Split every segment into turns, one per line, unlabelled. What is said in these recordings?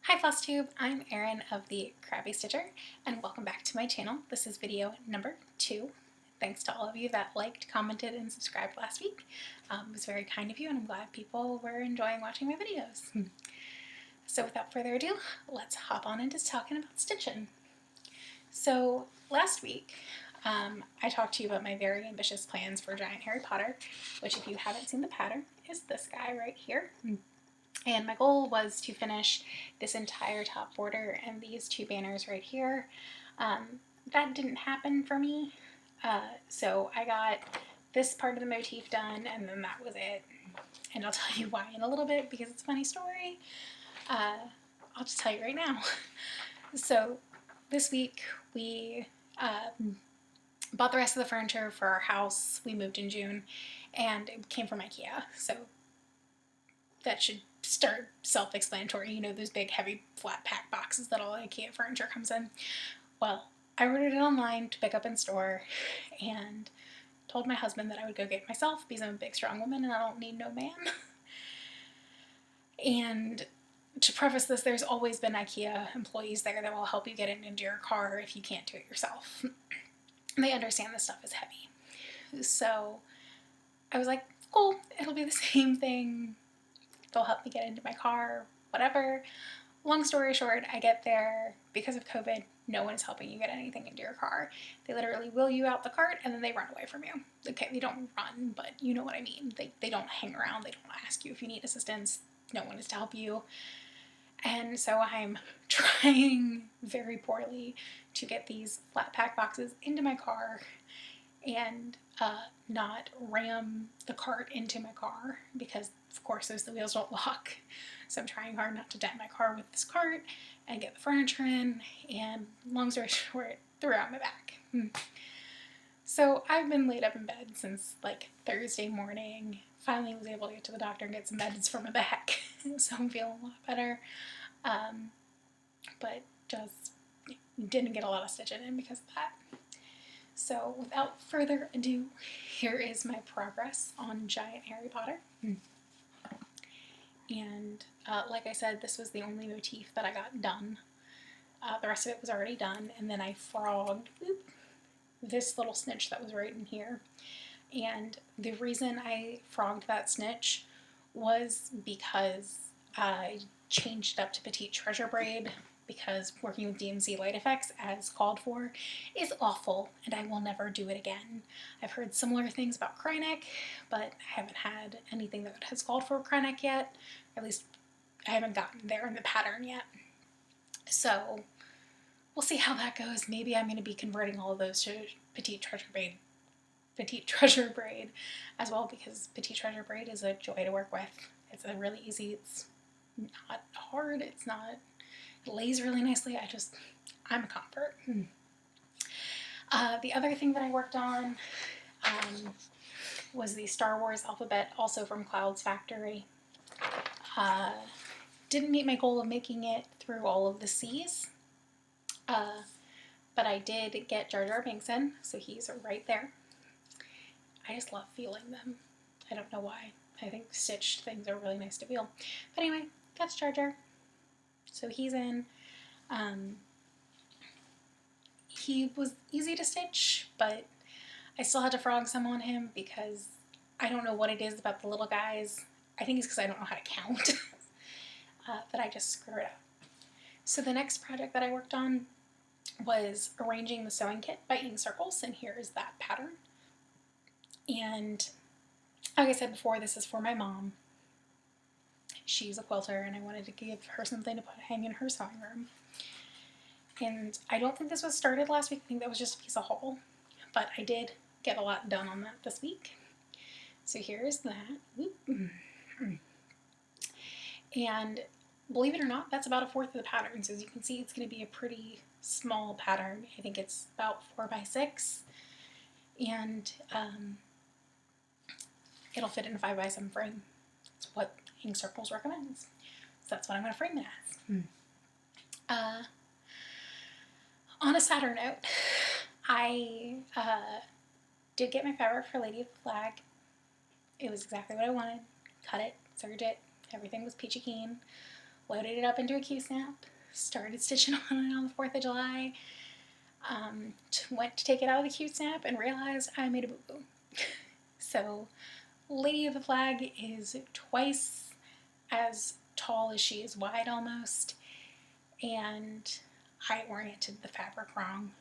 Hi FlossTube, I'm Erin of the Krabby Stitcher, and welcome back to my channel. This is video number 2. Thanks to all of you that liked, commented, and subscribed last week. It was very kind of you, and I'm glad people were enjoying watching my videos. So without further ado, let's hop on into talking about stitching. So last week, I talked to you about my very ambitious plans for Giant Harry Potter, which if you haven't seen the pattern, is this guy right here. And my goal was to finish this entire top border and these two banners right here. That didn't happen for me, so I got this part of the motif done and then that was it. And I'll tell you why in a little bit because it's a funny story. I'll just tell you right now. So this week we bought the rest of the furniture for our house. We moved in June and it came from IKEA, so that should start self-explanatory. You know, those big heavy flat pack boxes that all IKEA furniture comes in. Well, I ordered it online to pick up in store and told my husband that I would go get it myself because I'm a big strong woman and I don't need no man. And to preface this, there's always been IKEA employees there that will help you get it into your car if you can't do it yourself. They understand this stuff is heavy. So I was like, cool, it'll be the same thing. They'll help me get into my car, whatever. Long story short, I get there. Because of COVID, no one is helping you get anything into your car. They literally wheel you out the cart and then they run away from you. Okay, they don't run, but you know what I mean. They don't hang around. They don't ask you if you need assistance. No one is to help you. And so I'm trying very poorly to get these flat pack boxes into my car and not ram the cart into my car because of course the wheels don't lock. So I'm trying hard not to dent my car with this cart and get the furniture in, and long story short, threw out my back. So I've been laid up in bed since like Thursday morning. Finally was able to get to the doctor and get some meds for my back. So I'm feeling a lot better. But just didn't get a lot of stitching in because of that. So without further ado, here is my progress on Giant Harry Potter. And like I said, this was the only motif that I got done. The rest of it was already done, and then I frogged this little snitch that was right in here. And the reason I frogged that snitch was because I changed it up to Petite Treasure Braid, because working with DMC light effects as called for is awful and I will never do it again. I've heard similar things about Kryneck, but I haven't had anything that has called for Kryneck yet. At least I haven't gotten there in the pattern yet. So we'll see how that goes. Maybe I'm going to be converting all of those to Petite Treasure Braid as well, because Petite Treasure Braid is a joy to work with. It's a really easy, it's not hard, it's not, it lays really nicely. I'm a comfort. The other thing that I worked on was the Star Wars alphabet, also from Cloud's Factory. Didn't meet my goal of making it through all of the C's, but I did get Jar Jar Binks in, so he's right there. I just love feeling them. I don't know why. I think stitched things are really nice to feel. But anyway, that's Jar Jar. So he's in. He was easy to stitch, but I still had to frog some on him because I don't know what it is about the little guys. I think it's because I don't know how to count that I just screw it up. So the next project that I worked on was arranging the sewing kit by ink circles, and here is that pattern. And like I said before, this is for my mom. She's a quilter and I wanted to give her something to hang in her sewing room. And I don't think this was started last week. I think that was just a piece of haul. But I did get a lot done on that this week. So here's that. And believe it or not, that's about 1/4 of the pattern. So as you can see, it's going to be a pretty small pattern. I think it's about 4 by 6. And it'll fit in a 5 by 7 frame. That's what Ink Circles recommends. So that's what I'm going to frame it as. On a sadder note, I did get my fabric for Lady of the Flag. It was exactly what I wanted. Cut it, serge it, everything was peachy keen. loaded it up into a Q-snap, started stitching on it on the 4th of July, went to take it out of the Q-snap and realized I made a boo-boo. So Lady of the Flag is twice as tall as she is wide almost, and I oriented the fabric wrong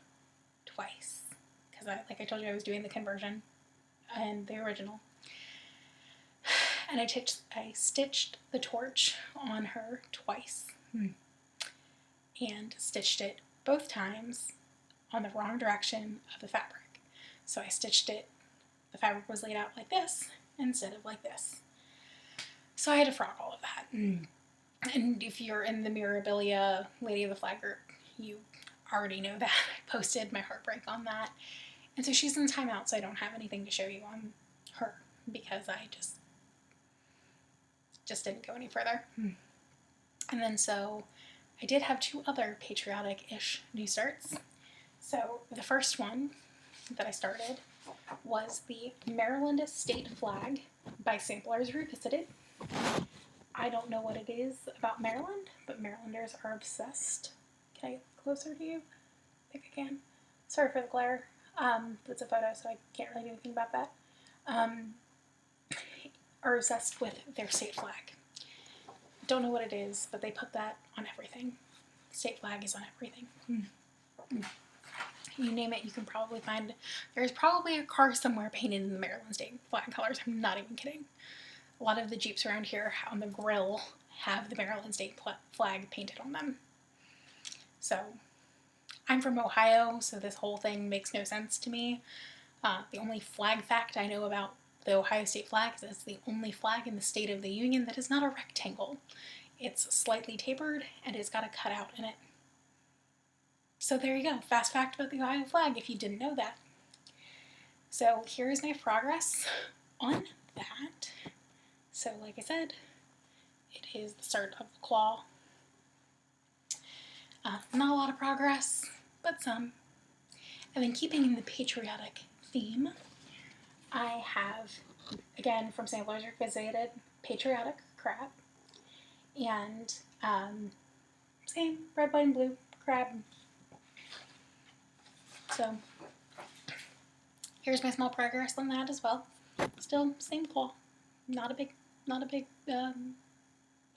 twice because like I told you, I was doing the conversion and the original, and I stitched the torch on her twice and stitched it both times on the wrong direction of the fabric. So I stitched it, the fabric was laid out like this instead of like this. So I had to frog all of that. And if you're in the Mirabilia Lady of the Flag group, you already know that. I posted my heartbreak on that. And so she's in timeout, so I don't have anything to show you on her because I just didn't go any further. And then so I did have 2 other patriotic-ish new starts. So the first one that I started was the Maryland State Flag by Samplers Revisited. I don't know what it is about Maryland, but Marylanders are obsessed. Can I get closer to you? I think I can. Sorry for the glare. It's a photo, so I can't really do anything about that. Are obsessed with their state flag. Don't know what it is, but they put that on everything. State flag is on everything. You name it, you can probably find. There's probably a car somewhere painted in the Maryland state flag colors. I'm not even kidding. A lot of the Jeeps around here on the grill have the Maryland state flag painted on them. So I'm from Ohio, so this whole thing makes no sense to me. The only flag fact I know about the Ohio state flag is it's the only flag in the State of the Union that is not a rectangle. It's slightly tapered and it's got a cutout in it. So there you go, fast fact about the Ohio flag if you didn't know that. So here is my progress on that. So like I said, it is the start of the claw. Not a lot of progress, but some. And then keeping in the patriotic theme, I have, again from Samplers Revisited, Patriotic Crab, and same red, white, and blue crab. So here's my small progress on that as well. Still same claw, not a big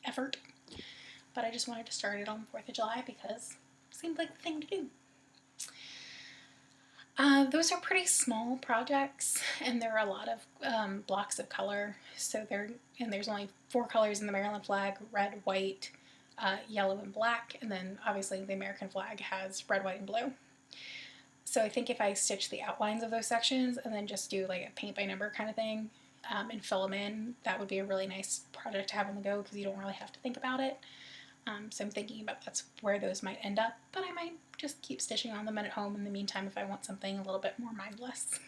effort, but I just wanted to start it on the 4th of July because it seemed like the thing to do. Those are pretty small projects, and there are a lot of blocks of color. So there's only 4 colors in the Maryland flag: red, white, yellow, and black. And then obviously the American flag has red, white, and blue. So I think if I stitch the outlines of those sections and then just do like a paint by number kind of thing and fill them in, that would be a really nice project to have on the go because you don't really have to think about it. So I'm thinking about that's where those might end up, but I might just keep stitching on them at home in the meantime if I want something a little bit more mindless.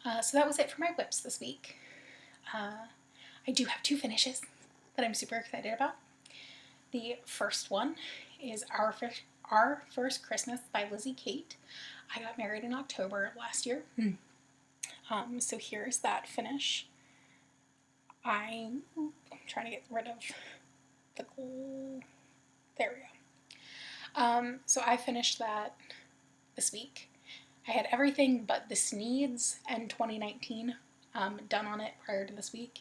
So that was it for my whips this week. I do have 2 finishes that I'm super excited about. The first one is Our First Christmas by Lizzie Kate. I got married in October last year. So here's that finish. I'm trying to get rid of the glue. There we go. So I finished that this week. I had everything but the Sneeds and 2019 done on it prior to this week.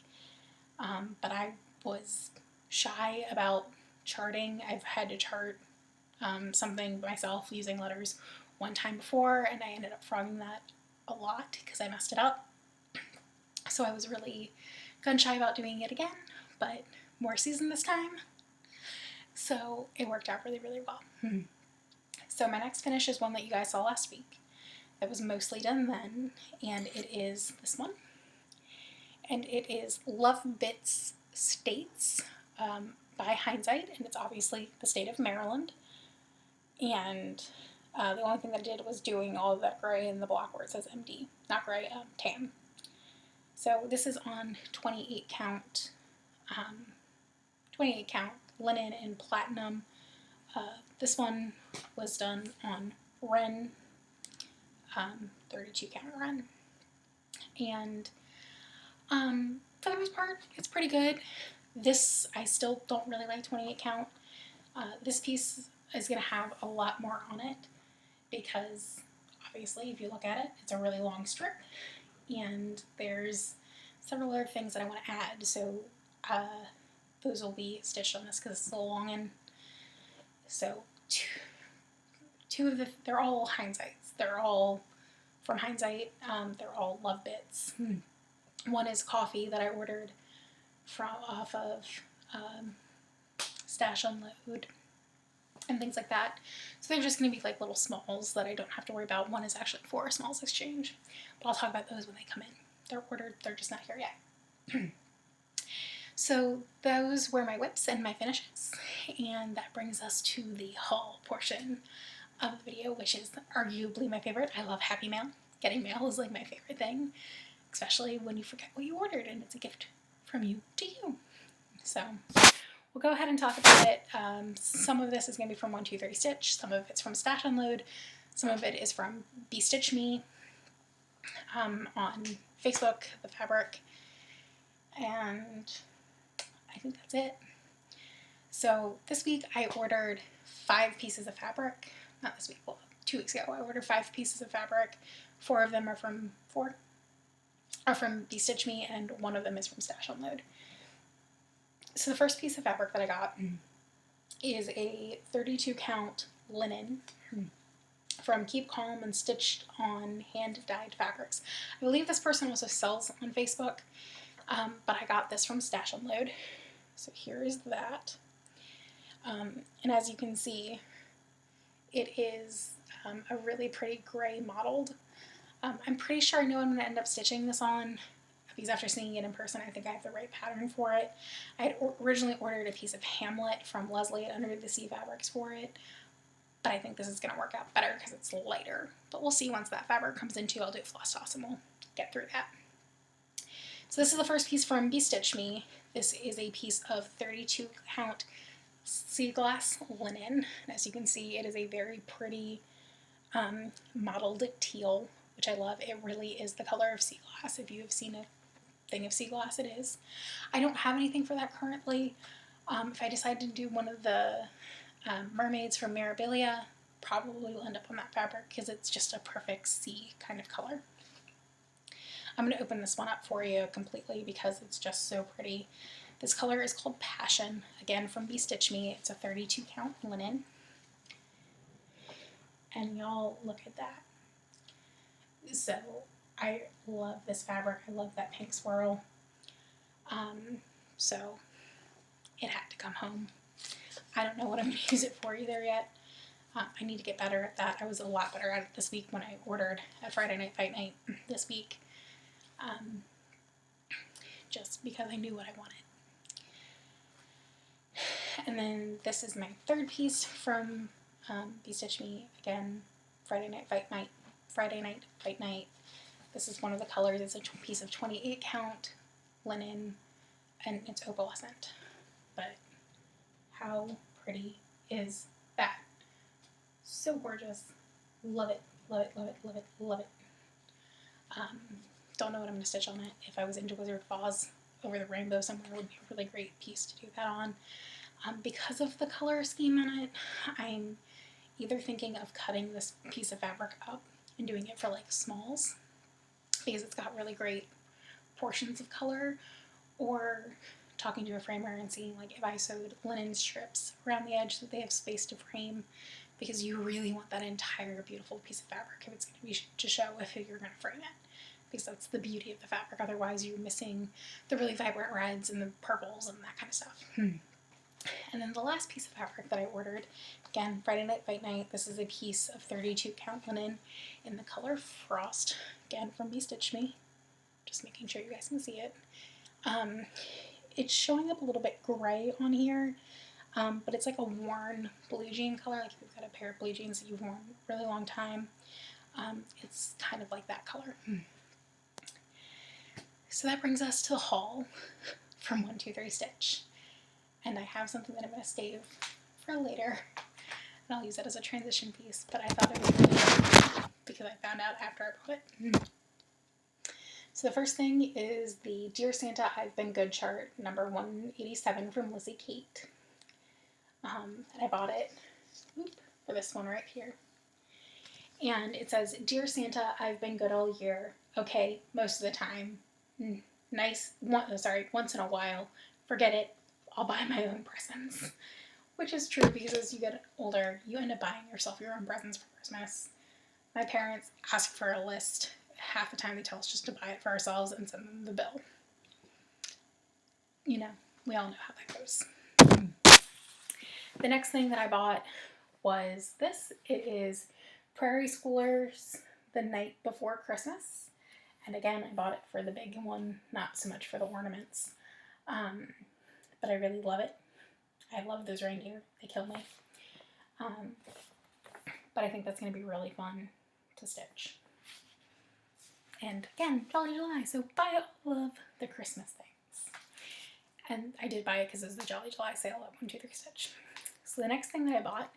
But I was shy about charting. I've had to chart something myself using letters one time before, and I ended up frogging that a lot because I messed it up. So I was really gun shy about doing it again, but more seasoned this time. So it worked out really, really well. So my next finish is one that you guys saw last week. It was mostly done then, and it is this one. And it is Love Bits States by Hindsight, and it's obviously the state of Maryland. And the only thing that I did was doing all of that gray in the block where it says MD. Not gray, tan. So this is on 28 count linen in platinum. This one was done on Ren, 32 count Ren. And for the most part, it's pretty good. This, I still don't really like 28 count. This piece is going to have a lot more on it because obviously if you look at it, it's a really long strip and there's several other things that I want to add. So those will be stitched on this because it's a little long and so two of the, they're all hindsights. They're all from Hindsight. They're all love bits. One is coffee that I ordered from off of Stash Unload and things like that. So they're just going to be like little smalls that I don't have to worry about. One is actually for a smalls exchange, but I'll talk about those when they come in. They're ordered, they're just not here yet. So those were my whips and my finishes, and that brings us to the haul portion of the video, which is arguably my favorite. I love happy mail. Getting mail is like my favorite thing, especially when you forget what you ordered and it's a gift from you to you. So we'll go ahead and talk about it. Some of this is going to be from 123 Stitch, some of it's from Stash Unload, some of it is from Be Stitch Me on Facebook, the fabric, and I think that's it. So this week I ordered 5 pieces of fabric. Not this week, well, 2 weeks ago I ordered 5 pieces of fabric. 4 of them are from Be Stitch Me, and 1 of them is from Stash Unload. So the first piece of fabric that I got is a 32 count linen from Keep Calm and Stitched on Hand Dyed Fabrics. I believe this person also sells on Facebook, but I got this from Stash Unload. So here is that. And as you can see, it is a really pretty gray mottled. I'm pretty sure I know I'm going to end up stitching this on, because after seeing it in person, I think I have the right pattern for it. I had originally ordered a piece of Hamlet from Leslie at Under the Sea Fabrics for it, but I think this is going to work out better because it's lighter. But we'll see once that fabric comes in too. I'll do a floss toss and we'll get through that. So this is the first piece from Be Stitch Me. This is a piece of 32 count sea glass linen. And as you can see, it is a very pretty mottled teal, which I love. It really is the color of sea glass. If you have seen a thing of sea glass, it is. I don't have anything for that currently. If I decide to do one of the mermaids from Mirabilia, probably will end up on that fabric because it's just a perfect sea kind of color. I'm going to open this one up for you completely because it's just so pretty. This color is called Passion, again from Be Stitch Me. It's a 32 count linen. And y'all look at that. So I love this fabric. I love that pink swirl. So it had to come home. I don't know what I'm going to use it for either yet. I need to get better at that. I was a lot better at it this week when I ordered at Friday Night Fight Night this week. Just because I knew what I wanted. And then this is my third piece from Be Stitch Me, again, Friday Night Fight Night. This is one of the colors. It's a piece of 28 count linen, and it's opalescent. But how pretty is that? So gorgeous. Love it, love it, love it, love it, love it. Don't know what I'm going to stitch on it. If I was into Wizard of Oz Over the Rainbow somewhere, it would be a really great piece to do that on. Because of the color scheme in it, I'm either thinking of cutting this piece of fabric up and doing it for like smalls, because it's got really great portions of color, or talking to a framer and seeing like if I sewed linen strips around the edge so that they have space to frame, because you really want that entire beautiful piece of fabric if it's going to be to show if you're going to frame it, because that's the beauty of the fabric. Otherwise you're missing the really vibrant reds and the purples and that kind of stuff. And then the last piece of fabric that I ordered, again, Friday Night Fight Night. This is a piece of 32 count linen in the color Frost, again from Be Stitch Me. Just making sure you guys can see it. It's showing up a little bit gray on here, but it's like a worn blue jean color, like if you've got a pair of blue jeans that you've worn a really long time. It's kind of like that color. So that brings us to the haul from 123 Stitch. And I have something that I'm going to save for later, and I'll use it as a transition piece, but I thought it was really good because I found out after I bought it. So the first thing is the Dear Santa, I've Been Good chart, number 187 from Lizzie Kate. And I bought it for this one right here. And it says, Dear Santa, I've been good all year. Okay, most of the time. Once in a while. Forget it. I'll buy my own presents. Which is true because as you get older, you end up buying yourself your own presents for Christmas. My parents ask for a list. Half the time they tell us just to buy it for ourselves and send them the bill. You know, we all know how that goes. The next thing that I bought was this. It is Prairie Schoolers The Night Before Christmas. And again, I bought it for the big one, not so much for the ornaments. But I really love it. I love those reindeer. They kill me. But I think that's going to be really fun to stitch. And again, Jolly July, so buy all of the Christmas things. And I did buy it because it was the Jolly July sale at 1, 2, 3 Stitch. So the next thing that I bought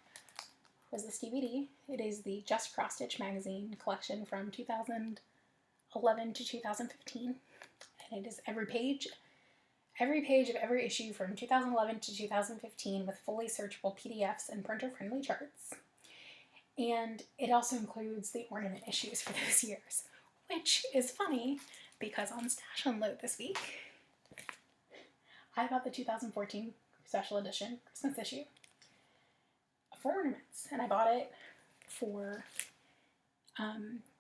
was this DVD. It is the Just Cross Stitch magazine collection from 2011 to 2015. And it is every page of every issue from 2011 to 2015 with fully searchable PDFs and printer-friendly charts. And it also includes the ornament issues for those years, which is funny because on Stash Unload this week, I bought the 2014 special edition Christmas issue for ornaments, and I bought it for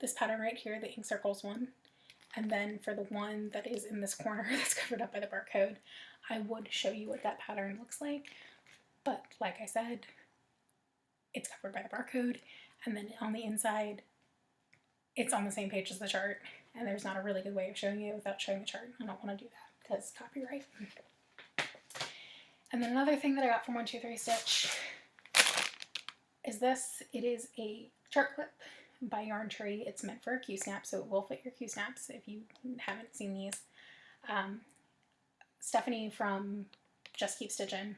this pattern right here, the Ink Circles one, and then for the one that is in this corner that's covered up by the barcode. I would show you what that pattern looks like, but like I said, it's covered by the barcode, and then on the inside, it's on the same page as the chart, and there's not a really good way of showing you without showing the chart. I don't want to do that because copyright. And then another thing that I got from 1, 2, 3 Stitch is this. It is a chart clip by Yarn Tree. It's meant for a Q-snap, so it will fit your Q-snaps if you haven't seen these. Stephanie from Just Keep Stitching,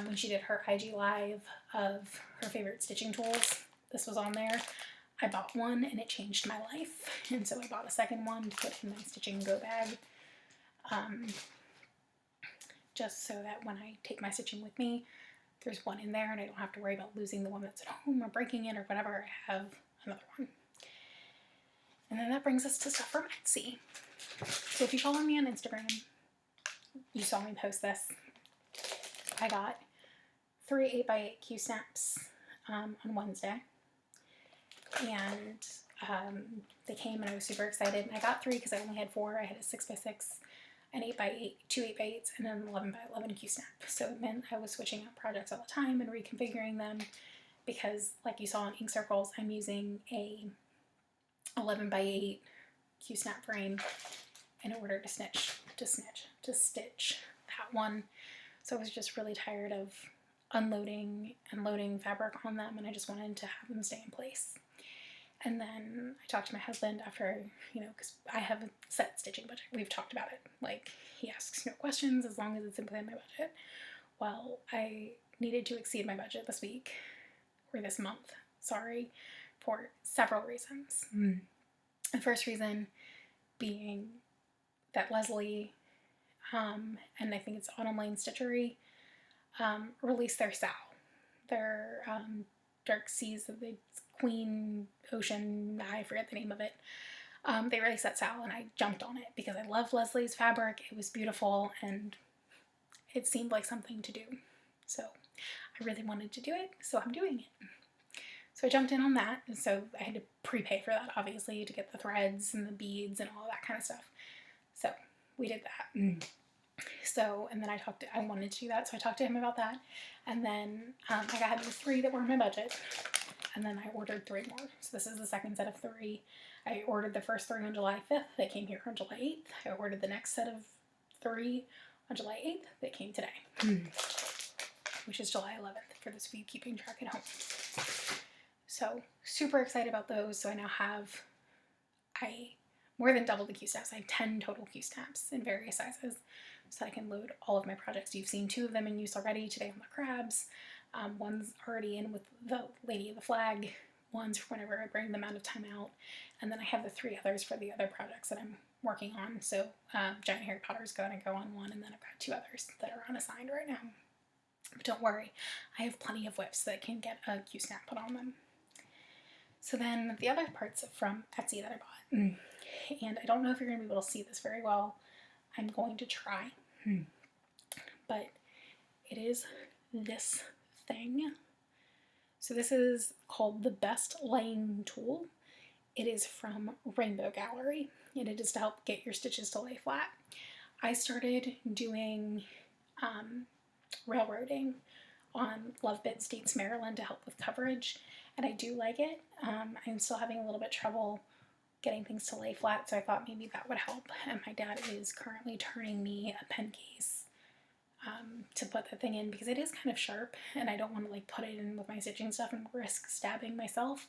when she did her IG live of her favorite stitching tools, this was on there. I bought one and it changed my life, and so I bought a second one to put in my stitching go bag, just so that when I take my stitching with me, there's one in there and I don't have to worry about losing the one that's at home or breaking it or whatever. I have another one. And then that brings us to stuff from Etsy. So if you follow me on Instagram, you saw me post this. I got 3 8x8 Q-snaps on Wednesday, and they came and I was super excited. And I got 3 because I only had 4. I had a 6x6, an 8x8, 2 8x8s, and an 11x11 Q-snap. So it meant I was switching out projects all the time and reconfiguring them because, like you saw in Ink Circles, I'm using a 11x8 Q-snap frame in order to stitch that one. So I was just really tired of unloading and loading fabric on them, and I just wanted to have them stay in place. And then I talked to my husband after, because I have a set stitching budget. We've talked about it. Like, he asks no questions as long as it's within my budget. Well, I needed to exceed my budget this week, or this month, sorry, for several reasons. The first reason being that Leslie, and I think it's Autumn Lane Stitchery, released their Sal, their Dark Seas of the Queen Ocean, I forget the name of it. They released that Sal and I jumped on it because I love Leslie's fabric. It was beautiful and it seemed like something to do. So I really wanted to do it, so I'm doing it. So I jumped in on that, and so I had to prepay for that, obviously, to get the threads and the beads and all that kind of stuff. So we did that. So, and then I wanted to do that, so I talked to him about that. And then I got the 3 that were in my budget, and then I ordered 3 more. So this is the second set of 3. I ordered the first 3 on July 5th. They came here on July 8th. I ordered the next set of 3 on July 8th. They came today, which is July 11th for those of you keeping track at home. So super excited about those. So I now have, more than double the Q-snaps. I have 10 total Q-snaps in various sizes, so I can load all of my projects. You've seen 2 of them in use already today on the crabs. One's already in with the Lady of the Flag ones for whenever I bring them out of timeout, and then I have the 3 others for the other projects that I'm working on. So Giant Harry Potter is going to go on one, and then I've got 2 others that are unassigned right now. But don't worry, I have plenty of whips that can get a Q-snap put on them. So then the other parts from Etsy that I bought, and I don't know if you're going to be able to see this very well. I'm going to try, but it is this thing. So this is called the Best Laying Tool. It is from Rainbow Gallery, and it is to help get your stitches to lay flat. I started doing railroading on Love Bit States, Maryland to help with coverage, and I do like it. I'm still having a little bit trouble getting things to lay flat, so I thought maybe that would help. And my dad is currently turning me a pen case to put the thing in, because it is kind of sharp, and I don't want to like put it in with my stitching stuff and risk stabbing myself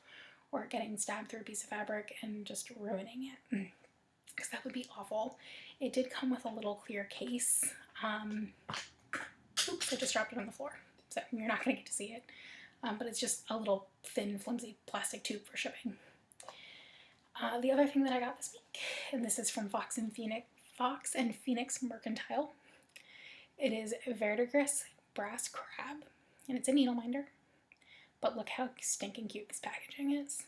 or getting stabbed through a piece of fabric and just ruining it, because that would be awful. It did come with a little clear case. Oops, I just dropped it on the floor, so you're not going to get to see it. But it's just a little thin, flimsy plastic tube for shipping. The other thing that I got this week, and this is from Fox and Phoenix Mercantile. It is Verdigris Brass Crab, and it's a needle minder. But look how stinking cute this packaging is.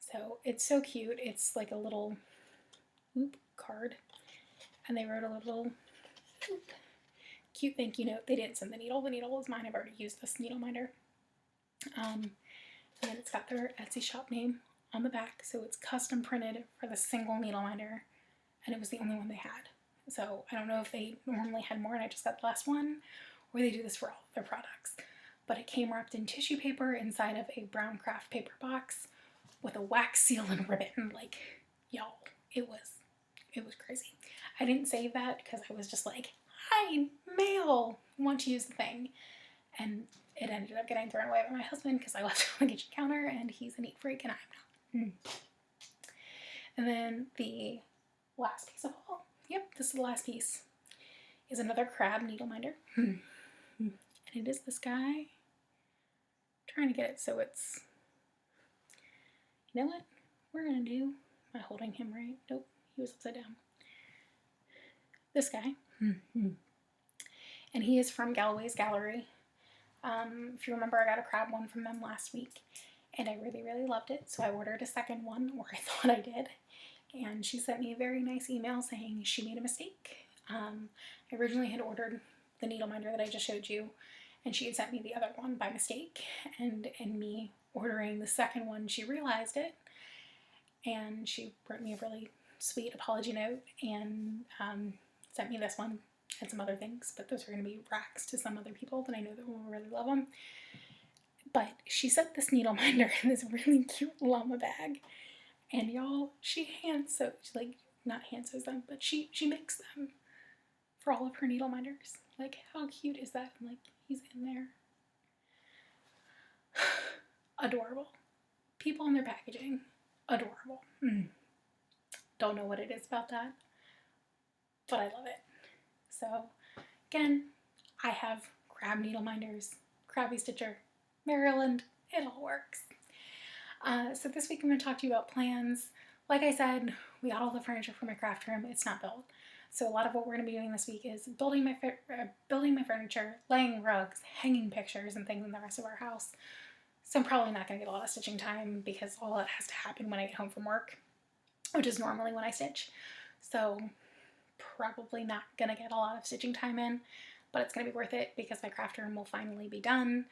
So it's so cute. It's like a little card, and they wrote a little cute thank you note. They didn't send the needle. The needle was mine. I've already used this needle minder. And then it's got their Etsy shop name on the back, so it's custom printed for the single needle minder, and it was the only one they had. So I don't know if they normally had more and I just got the last one, or they do this for all of their products. But it came wrapped in tissue paper inside of a brown craft paper box with a wax seal and ribbon. Like, y'all, it was crazy. I didn't save that because I was just like, hi, mail, want to use the thing. And it ended up getting thrown away by my husband because I left it on the kitchen counter, and he's a neat freak and I'm not. And then the last piece of all, yep, this is the last piece, is another crab needle minder. And it is this guy. I'm trying to get it so it's, you know what we're gonna do? Am I holding him right? Nope, he was upside down. This guy. And he is from Galloway's Gallery. If you remember, I got a crab one from them last week, and I really, really loved it, so I ordered a second one, or I thought I did, and she sent me a very nice email saying she made a mistake. I originally had ordered the needle minder that I just showed you, and she had sent me the other one by mistake, and in me ordering the second one, she realized it, and she wrote me a really sweet apology note, and sent me this one and some other things, but those are going to be racks to some other people that I know that will really love them. But she sent this needle minder in this really cute llama bag, and y'all, she hand sews, like, not hand sews them, but she makes them for all of her needle minders. Like, how cute is that? And like, he's in there. Adorable. People in their packaging, adorable. Don't know what it is about that, but I love it. So again, I have crab needle minders, Crabby Stitcher, Maryland, it all works. So this week I'm going to talk to you about plans. Like I said, we got all the furniture for my craft room. It's not built. So a lot of what we're going to be doing this week is building my furniture, laying rugs, hanging pictures and things in the rest of our house. So I'm probably not going to get a lot of stitching time because all that has to happen when I get home from work, which is normally when I stitch. So probably not going to get a lot of stitching time in, but it's going to be worth it because my craft room will finally be done,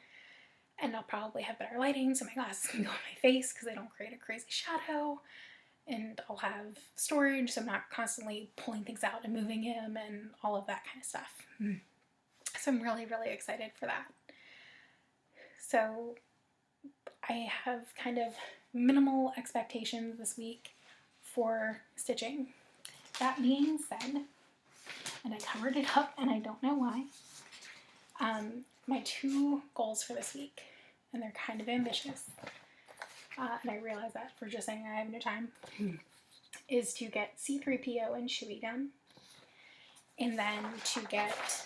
and I'll probably have better lighting so my glasses can go on my face because they don't create a crazy shadow, and I'll have storage so I'm not constantly pulling things out and moving them and all of that kind of stuff. So I'm really, really excited for that. So I have kind of minimal expectations this week for stitching. That being said, and I covered it up and I don't know why, my 2 goals for this week, and they're kind of ambitious, and I realize that for just saying I have no time, is to get C3PO and Chewie done, and then to get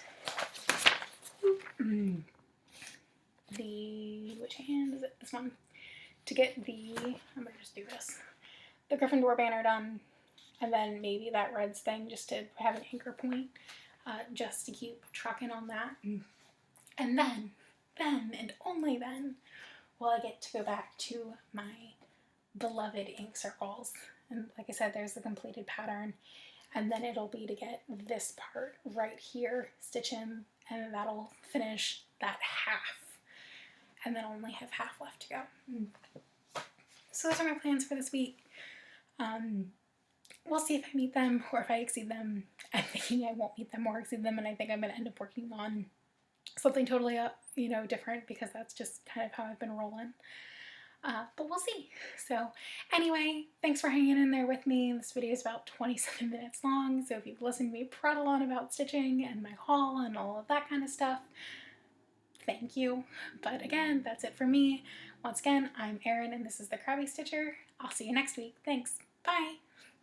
which hand is it? This one. to get the, I'm gonna just do this, the Gryffindor banner done, and then maybe that Reds thing just to have an anchor point, just to keep trucking on that. And then and only then will I get to go back to my beloved ink circles. And like I said, there's the completed pattern, and then it'll be to get this part right here, stitch in, and that'll finish that half. And then I'll only have half left to go. So those are my plans for this week. We'll see if I meet them or if I exceed them. I'm thinking I won't meet them or exceed them, and I think I'm going to end up working on something totally, different, because that's just kind of how I've been rolling. But we'll see. So anyway, thanks for hanging in there with me. This video is about 27 minutes long, so if you've listened to me prattle on about stitching and my haul and all of that kind of stuff, thank you. But again, that's it for me. Once again, I'm Erin, and this is the Crabby Stitcher. I'll see you next week. Thanks. Bye.